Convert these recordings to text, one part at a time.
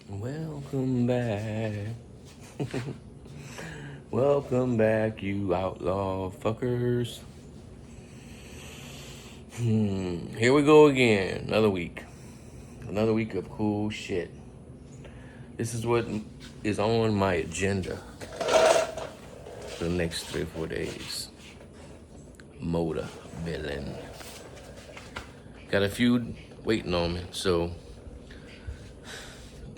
Welcome back. Welcome back, you outlaw fuckers. Here we go again. Another week. Another week of cool shit. This is what is on my agenda for the next 3 or 4 days. Motor billing. Got a few waiting on me, so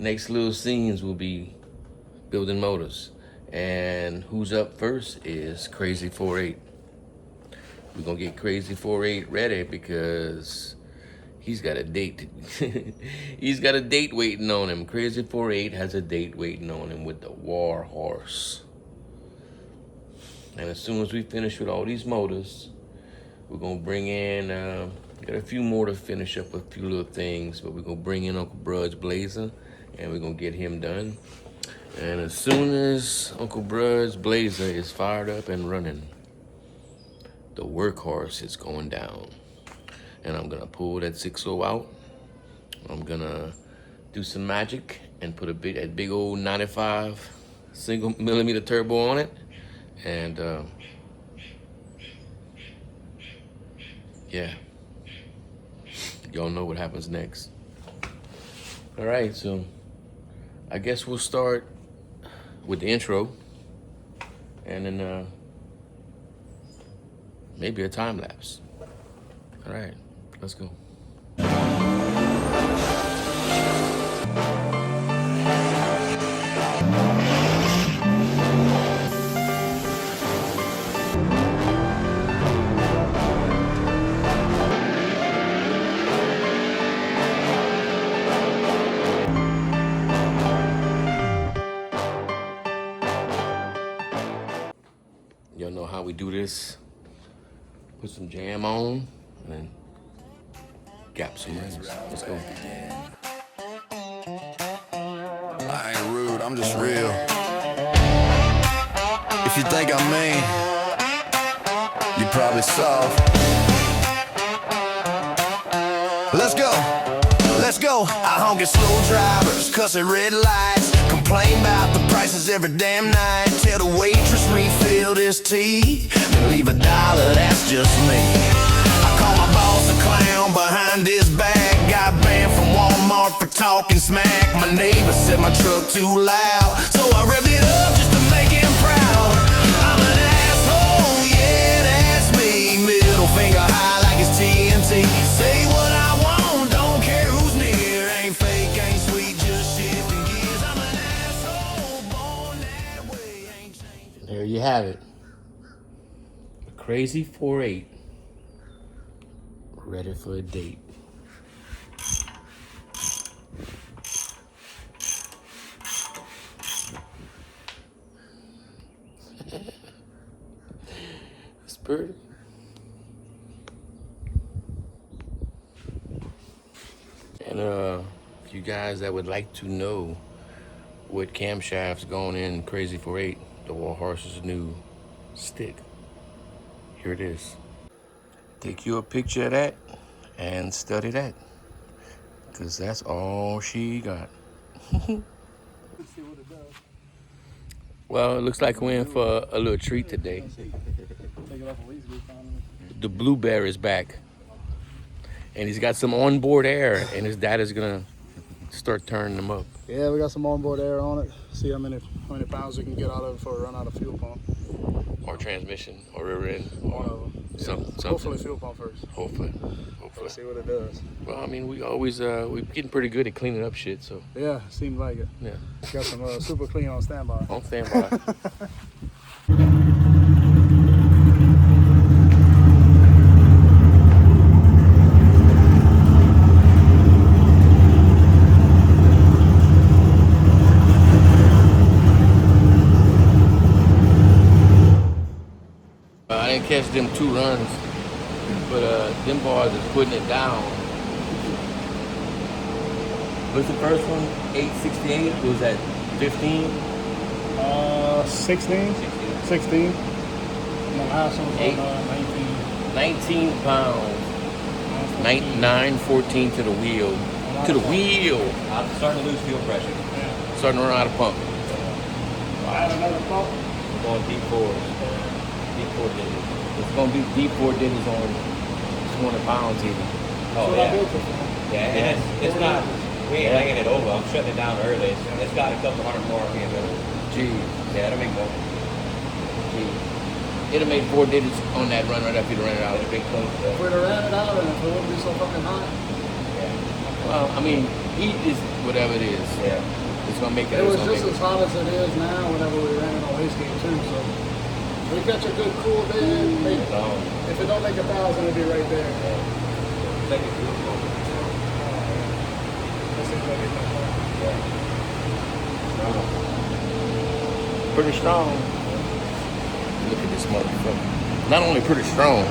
next little scenes will be building motors. And who's up first is Crazy 48. We're gonna get Crazy 48 ready because he's got a date. He's got a date waiting on him. Crazy 48 has a date waiting on him with the War Horse. And as soon as we finish with all these motors, we're gonna bring in, got a few more to finish up a few little things, but we're gonna bring in Uncle Brud's Blazer and we're gonna get him done. And as soon as Uncle Brud's Blazer is fired up and running, the workhorse is going down. And I'm gonna pull that 6.0 out. I'm gonna do some magic and put a big old 95 single millimeter turbo on it. And yeah, y'all know what happens next. All right, so I guess we'll start with the intro and then maybe a time lapse. All right, let's go. Y'all know how we do this. Put some jam on and then gap some rings. Let's go. I ain't rude, I'm just real. If you think I'm mean, you probably soft. Let's go, let's go. I honk at slow drivers, cuss at red lights, complain about the prices every damn night. Tell the waitress refill this tea, then leave $1, that's just me. I call my boss a clown behind his back, got banned from Walmart for talking smack. My neighbor said my truck too loud, so I revved it up just to make him proud. I'm an asshole, yeah, that's me. Middle finger high like it's TNT. Say what I want, don't care who's near. Ain't fake, ain't sweet, just shifting gears. I'm an asshole, born that way, ain't changing. There you have it. Crazy 48. Ready for a date. It's pretty. And if you guys that would like to know what camshaft's going in Crazy 48, the War Horse's new stick, here it is. Take you a picture of that and study that, because that's all she got. Well, it looks like we're in for a little treat today. The blueberry is back, and he's got some onboard air, and his dad is gonna start turning them up. Yeah, we got some onboard air on it. See how many pounds we can get out of it before we run out of fuel pump. Or transmission, or rear end, One of them. Yeah. something. Hopefully fuel pump first. Hopefully. Let's see what it does. Well, I mean, we always we're getting pretty good at cleaning up shit. So Yeah, seems like it. yeah, Got some super clean on standby. on standby. I didn't catch them 2 runs, but them boys is putting it down. What's the first one? 868. Was that 15? 16. 16. And the last one was 19 pounds. 9, 14 to the wheel. To the wheel. I'm starting to lose fuel pressure. Yeah. starting to run out of pump. Add another pump. Going D4s. D4 digits. It's going to be D4 digits on 200 pounds even. Oh, That's what I yeah. built it for. Yeah, and it's not, we ain't laying it over. I'm shutting it down early. It's got a couple hundred more RPM in it. Gee. Yeah, it'll make more. Gee. It'll make 4 digits on that run right after you ran it out. It'll be close If to we'd have ran it out and if it wouldn't be so fucking hot, yeah. Well, I mean, heat is whatever it is. Yeah. It's going to make that. it was it's gonna just make as hot as it is now whenever we ran it on wastegate too. So we catch a good cool day. Maybe, It's on. if it don't make 1,000, it'll be right there. Take it through. Let's see if I get that far. Pretty strong. Look at this motherfucker. Not only pretty strong,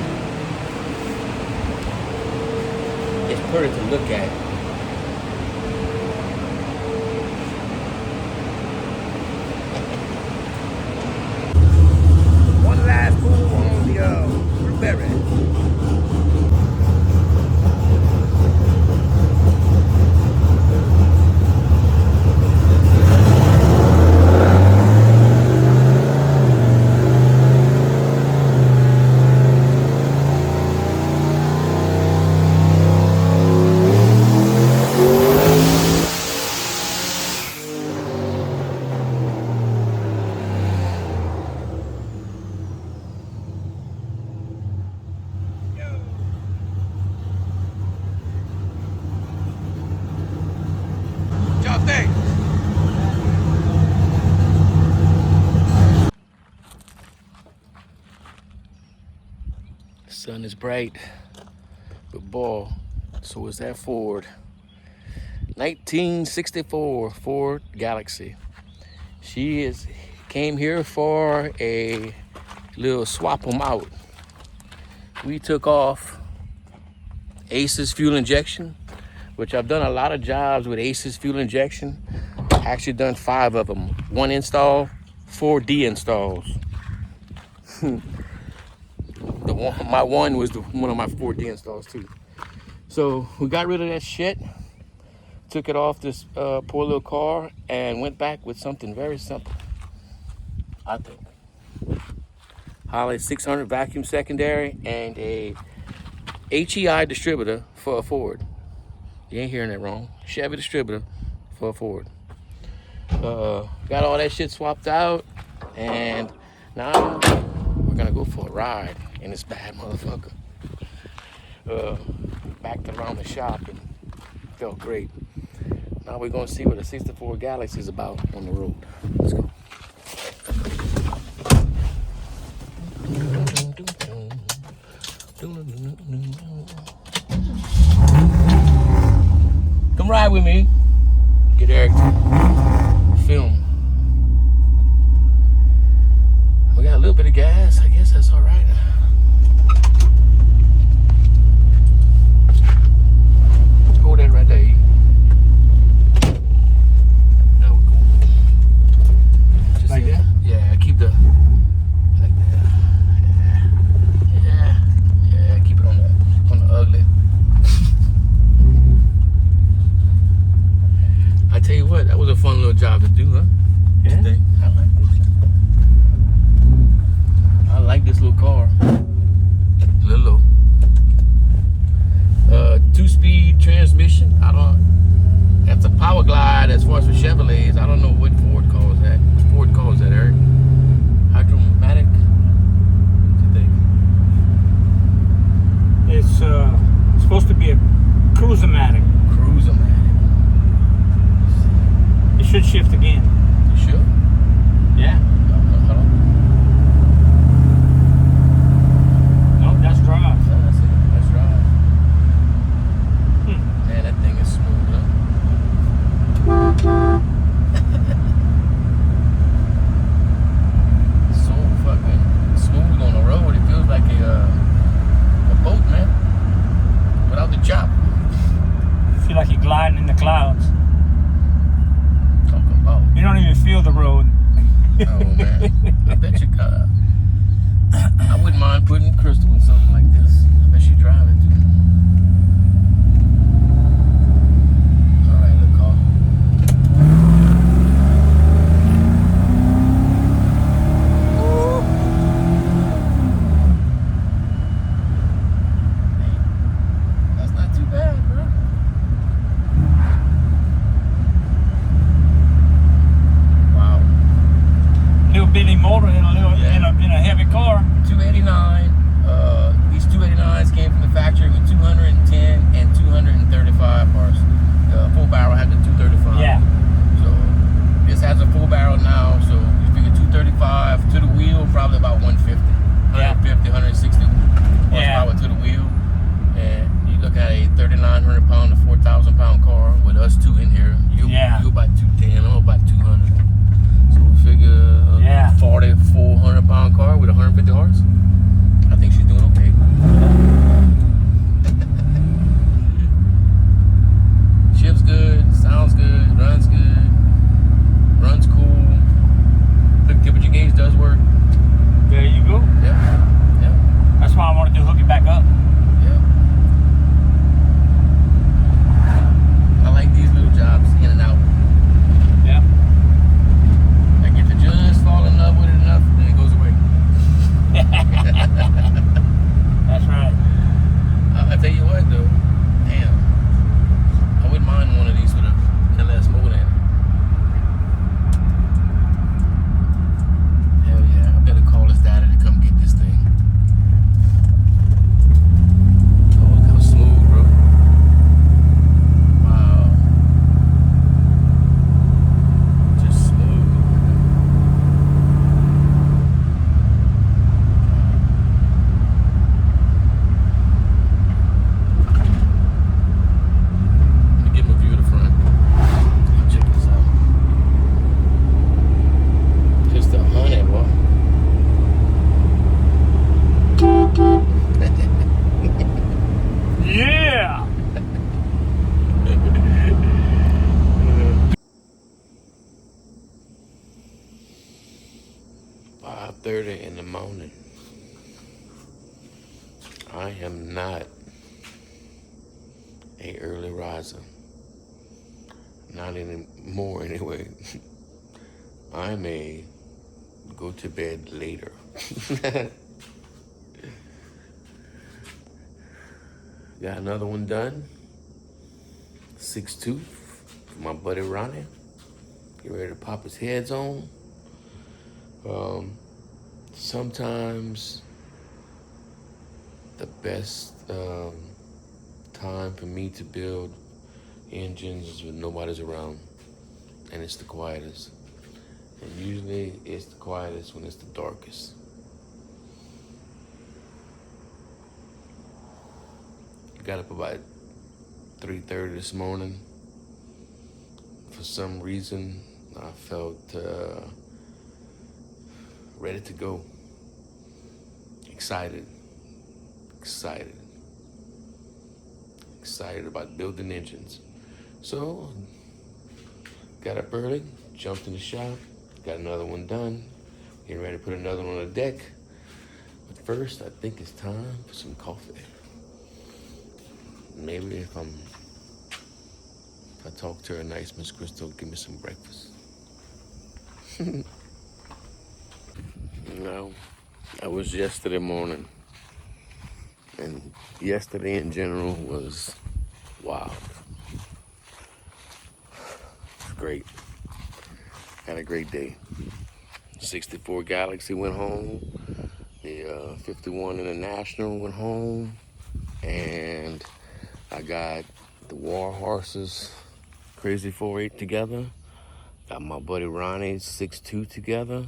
it's pretty to look at. One last pull on the berry. Y'all think? The sun is bright, but boy, so is that Ford. 1964 Ford Galaxy. She came here for a little swap them out. We took off Ace's fuel injection, which I've done a lot of jobs with Ace's fuel injection. Actually done 5 of them. 1 install, 4 de-installs. My one was one of my 4 de-installs too. So we got rid of that shit, took it off this poor little car, and went back with something very simple, I think. Holley 600 vacuum secondary and a HEI distributor for a Ford. You ain't hearing that wrong. Chevy distributor for a Ford. Got all that shit swapped out, and now we're gonna go for a ride in this bad motherfucker. Backed around the shop and felt great. Now we're gonna see what a 64 Galaxy is about on the road. Let's go. Come ride with me. Get Eric to film. We got a little bit of gas. I guess that's all right. Hold that right there. That was cool. Just Like see- that? Yeah, keep the like that. Yeah, keep it on the ugly. I tell you what, that was a fun little job to do, huh? Yeah. What you think? I like this. I like this little car. A little low. 2-speed transmission. That's a power glide as far as for Chevrolets. I don't know what Ford calls that. Ford calls that, Eric. Hydromatic. What you think? It's supposed to be a cruiser-matic. Cruiser-matic. It should shift again. You sure? Yeah. Hold on. No, that's drive. Oh, that's it. That's right. Man, that thing is smooth, huh? So fucking smooth on the road. It feels like a boat, man. Without the chop. Feel like you're gliding in the clouds. Talking about. You don't even feel the road. Oh man. I bet you could. I wouldn't mind putting Crystal in something like this. I bet she drive it too. Alright, look, car. Billy motor in a heavy car. 289. These 289s came from the factory with 210 and 235 horse. The full barrel had the 235. Yeah. So this has a full barrel now. So you figure 235 to the wheel, probably about 150, 150, 160 horsepower to the wheel. And you look at a 3,900 pound to 4,000 pound car with us two in here. You about 210, I'm about 200. So we figure 4,400 pound car with 150 horse. I think she's doing okay. Shifts good, sounds good, runs good, runs cool. The temperature gauge does work. There you go. Yeah. That's why I wanted to hook it back up. Yeah. I like these little jobs in and out. Yeah. Like if you just fall in love with it enough, then it goes away. That's right. I tell you what though, damn, I wouldn't mind one of these with a LS motor in it. Hell yeah, I better call his daddy to come get this thing. Oh, look how smooth, bro. Wow. Just smooth. Let me give him a view of the front. Check this out. Just a honey, boy. Yeah. 5:30 in the morning. I am not a early riser. Not anymore anyway. I'm a go to bed later. Got another one done. 6'2" for my buddy Ronnie. Get ready to pop his heads on. Sometimes the best time for me to build engines is when nobody's around and it's the quietest. And usually it's the quietest when it's the darkest. I got up about 3:30 this morning. For some reason, I felt ready to go. Excited about building engines. So, got up early, jumped in the shop, got another one done, getting ready to put another one on the deck. But first, I think it's time for some coffee. Maybe if I talk to her nice, Miss Crystal, give me some breakfast. No, that was yesterday morning. And yesterday in general was wild. It's great. Had a great day. 64 Galaxy went home. The 51 International went home. And I got the War Horses Crazy 4.8 together. Got my buddy Ronnie's 6.2 together.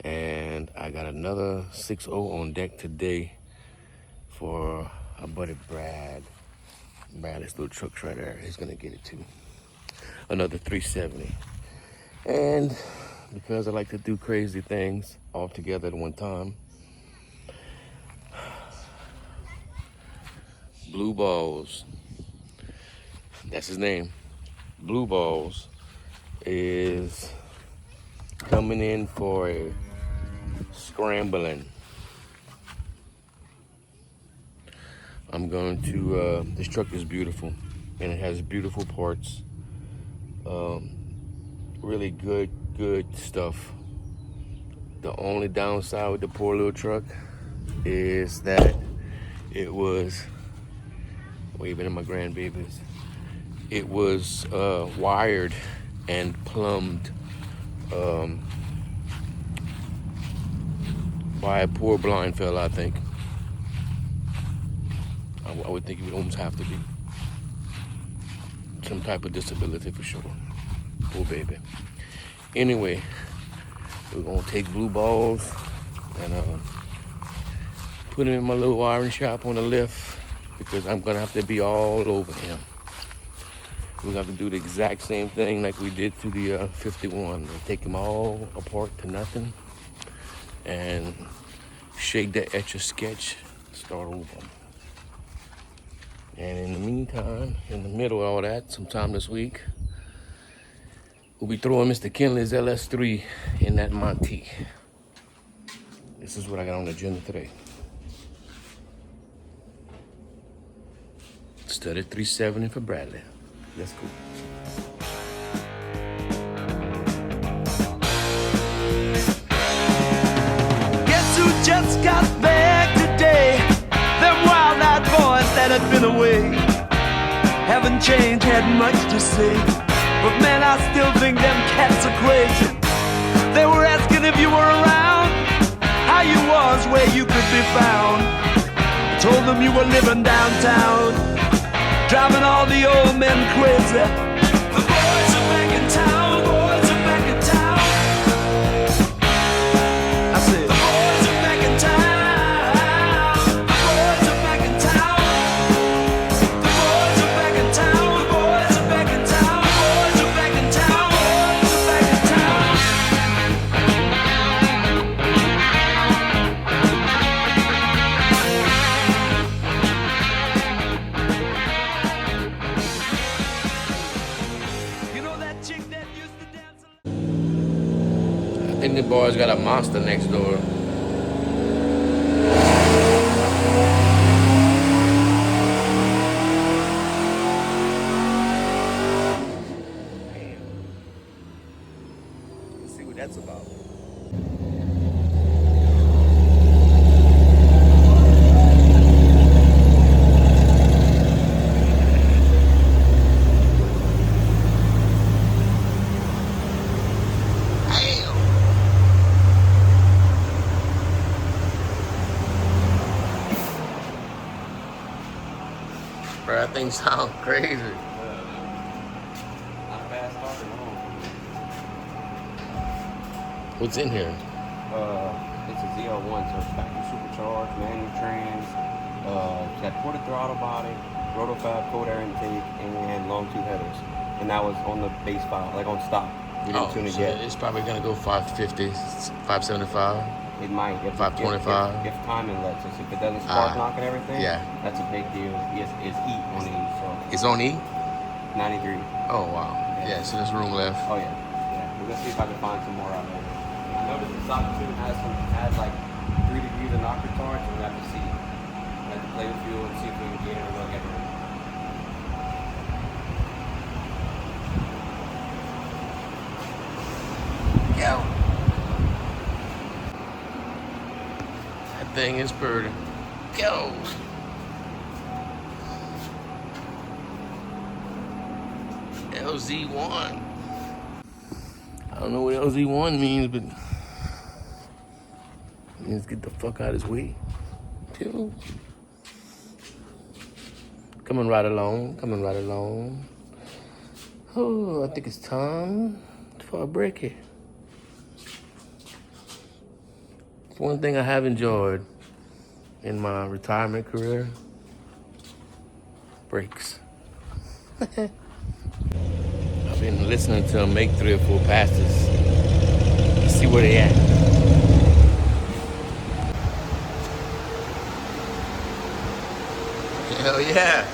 And I got another 6.0 on deck today for our buddy Brad. This little truck's right there. He's gonna get it too. Another 370. And because I like to do crazy things all together at one time, Blue Balls, that's his name, Blue Balls, is coming in for a scrambling. I'm going to, this truck is beautiful and it has beautiful parts. Really good stuff. The only downside with the poor little truck is that it was, waving at my grandbabies, it was wired and plumbed by a poor blind fella, I think. I would think he would almost have to be. Some type of disability for sure. Poor baby. Anyway, we're gonna take blue balls and put him in my little wiring shop on the lift because I'm gonna have to be all over him. We're gonna have to do the exact same thing like we did to the 51. We'll take them all apart to nothing and shake that Etch-a-Sketch, start over. And in the meantime, in the middle of all that, sometime this week, we'll be throwing Mr. Kinley's LS3 in that Monty. This is what I got on the agenda today. Studded 370 for Bradley. Let's go. Guess who just got back today? Them wild-eyed boys that had been away haven't changed, had much to say. But man, I still think them cats are crazy. They were asking if you were around, how you was, where you could be found. I told them you were living downtown, driving all the old men crazy. The boys are back in town, the boys are back in town. I said, the boys are back in town, the boys are back in town. The boys are back in town, the boys are back in town, the boys are back in town, the boys are back in town. You know that chick that used to dance? I think the boys got a monster next door. Let's see what that's about. Bro, that thing sounds crazy. Not a bad start at home. What's in here? It's a ZL1, so it's factory supercharged, manual trans. It's got ported throttle body, rotofab cold air intake, and long tube headers. And that was on the base file, like on stock. We didn't tune it so yet. it's probably gonna go 550, 575. It might. If 525. If timing lets us. If it doesn't spark knock and everything, yeah. That's a big deal. It's E on E, so. It's on E? 93. Oh, wow. Yeah, so there's room left. Oh yeah. We're gonna see if I can find some more out there. I noticed the socket too has like 3 degrees of knock retard, so we have to see. We have to play with fuel and see if we can get it or look at it. Yo. That thing is pretty. Go. LZ1. I don't know what LZ1 means, but it means get the fuck out of his way. Yo. Coming right along, coming right along. Oh, I think it's time for a brekkie. It's one thing I have enjoyed in my retirement career. Brakes. I've been listening to them make 3 or 4 passes. See where they at. Hell yeah.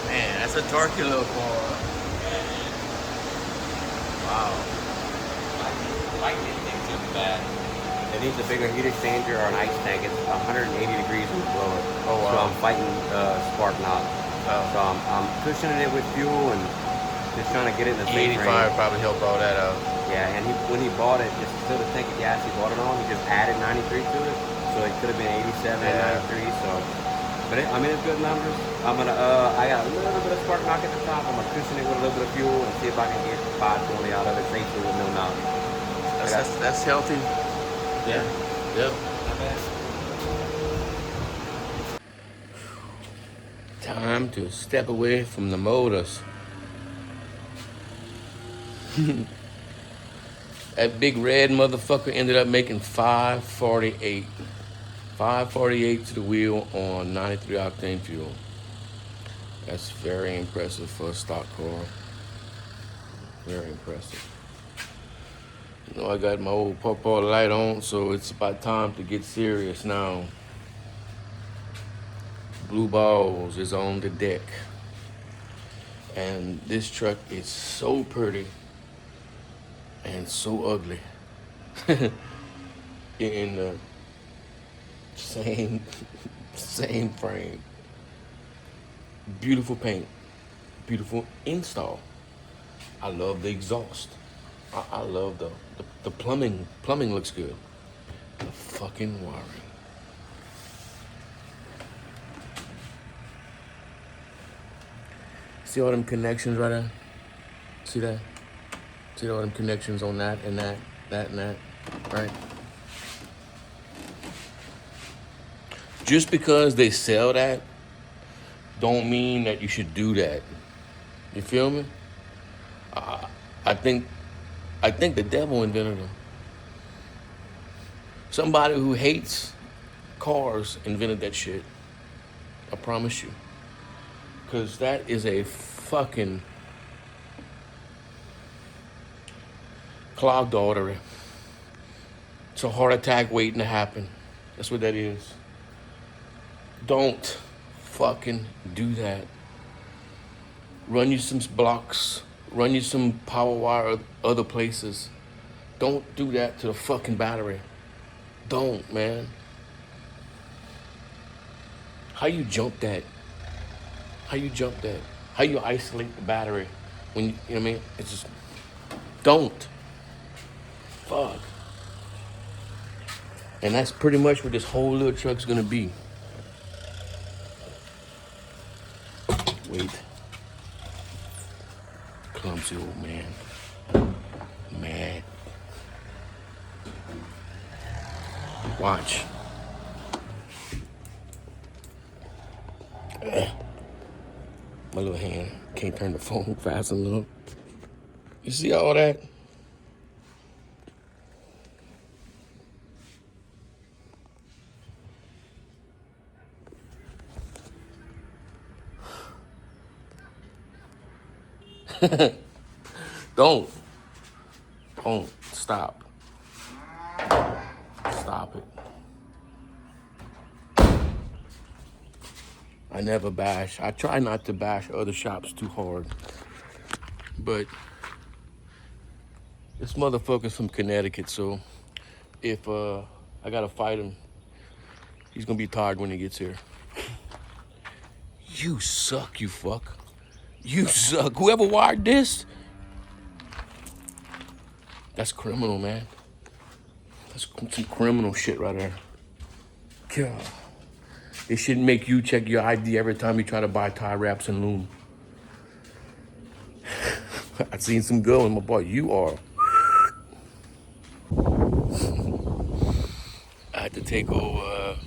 Man, that's a torquey little car. Wow. Lightning things isn't bad. It needs a bigger heat exchanger or an ice tank. It's 180 degrees in the blower. Oh, wow. So I'm fighting spark knock. Oh. So I'm cushioning it with fuel and just trying to get it in the safe range. E85 probably helped all that out. Yeah, and when he bought it, just still the tank of gas he bought it on, he just added 93 to it. So it could have been 87, Yeah. 93. So, but I mean, it's good numbers. I'm gonna, I got a little bit of spark knock at the top. I'm gonna cushion it with a little bit of fuel and see if I can get 520 out of it safely with no knock. That's healthy. Yeah. Yep. Not bad. Time to step away from the motors. That big red motherfucker ended up making 548. 548 to the wheel on 93 octane fuel. That's very impressive for a stock car. Very impressive. You know, I got my old pawpaw light on, so it's about time to get serious now. Blue Balls is on the deck. And this truck is so pretty and so ugly. In the same frame. Beautiful paint. Beautiful install. I love the exhaust. I love the plumbing. Plumbing looks good. The fucking wiring. See all them connections right there? See that? See all them connections on that and that and that, right? Just because they sell that don't mean that you should do that. You feel me? I think the devil invented them. Somebody who hates cars invented that shit. I promise you. Because that is a fucking clogged artery. It's a heart attack waiting to happen. That's what that is. Don't fucking do that. Run you some blocks. Run you some power wire other places. Don't do that to the fucking battery. Don't, man. How you jump that? How you jump that? How you isolate the battery when you know what I mean? It's just don't. Fuck. And that's pretty much what this whole little truck's gonna be. Wait. Clumsy old man. Mad. Watch. My little hand can't turn the phone fast enough. You see all that? Don't stop. Stop it. I never bash. I try not to bash other shops too hard. But this motherfucker's from Connecticut, so if I gotta fight him, he's gonna be tired when he gets here. You suck, you fuck. You suck. Whoever wired this, that's criminal, man. That's some criminal shit right there. God. It should make you check your ID every time you try to buy tie wraps and loom. I seen some girl in my boy. You are. I had to take old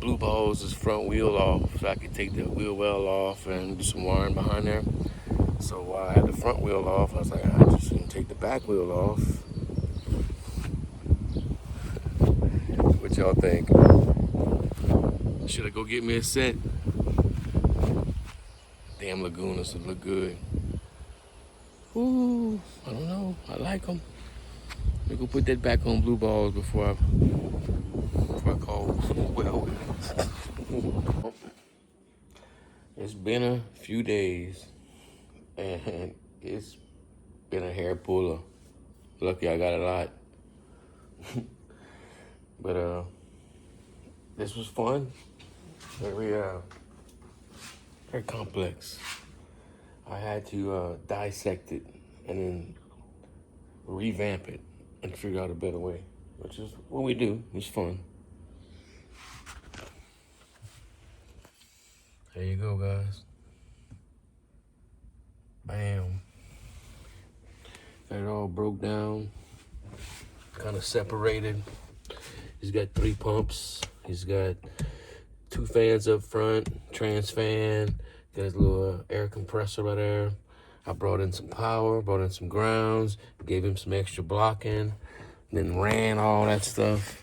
Blue Balls' front wheel off so I could take the wheel well off and do some wiring behind there. So while I had the front wheel off, I was like, I just gonna take the back wheel off. What y'all think? Should I go get me a set? Damn Lagunas would look good. Ooh, I don't know. I like them. Let me go put that back on Blue Balls before I call well. It's been a few days and it's been a hair puller. Lucky I got a lot. But this was fun. Very complex. I had to dissect it and then revamp it and figure out a better way, which is what we do. It's fun. There you go, guys. Bam. Got it all broke down, kind of separated. He's got 3 pumps. He's got 2 fans up front, trans fan, got his little air compressor right there. I brought in some power, brought in some grounds, gave him some extra blocking, then ran all that stuff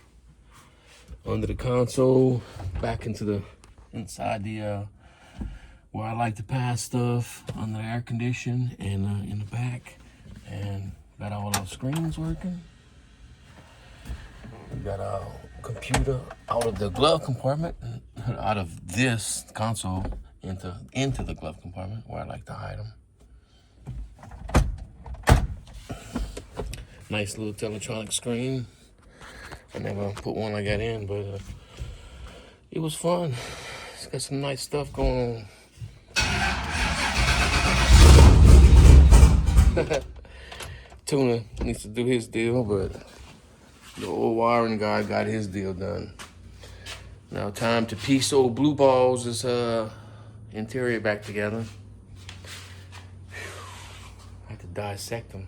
under the console, back into the inside the where I like to pass stuff under the air condition and in the back, and got all those screens working. We got a computer out of the glove compartment, out of this console into the glove compartment where I like to hide them. Nice little Teletronic screen. I never put one like that in, but it was fun. It's got some nice stuff going on. Tuna needs to do his deal, but the old wiring guy got his deal done. Now time to piece old Blue Balls' interior back together. I had to dissect them.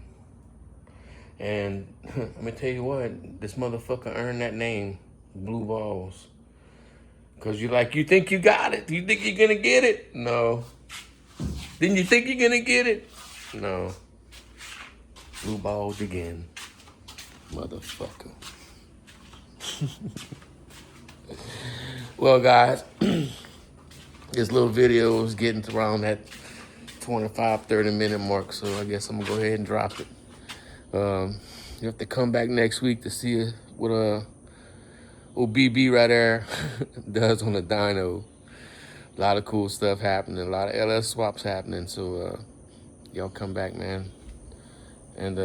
And let me tell you what, this motherfucker earned that name, Blue Balls. Cause you think you got it? You think you're gonna get it? No. Didn't you think you're gonna get it? No. Blue Balls again. Motherfucker. Well, guys, this little video is getting to around that 25-30 minute mark, so I guess I'm gonna go ahead and drop it. You have to come back next week to see what old BB right there does on the dyno. A lot of cool stuff happening, a lot of LS swaps happening, so y'all come back, man. And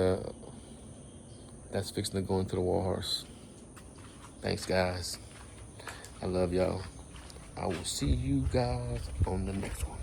that's fixing to go into the Warhorse. Thanks, guys. I love y'all. I will see you guys on the next one.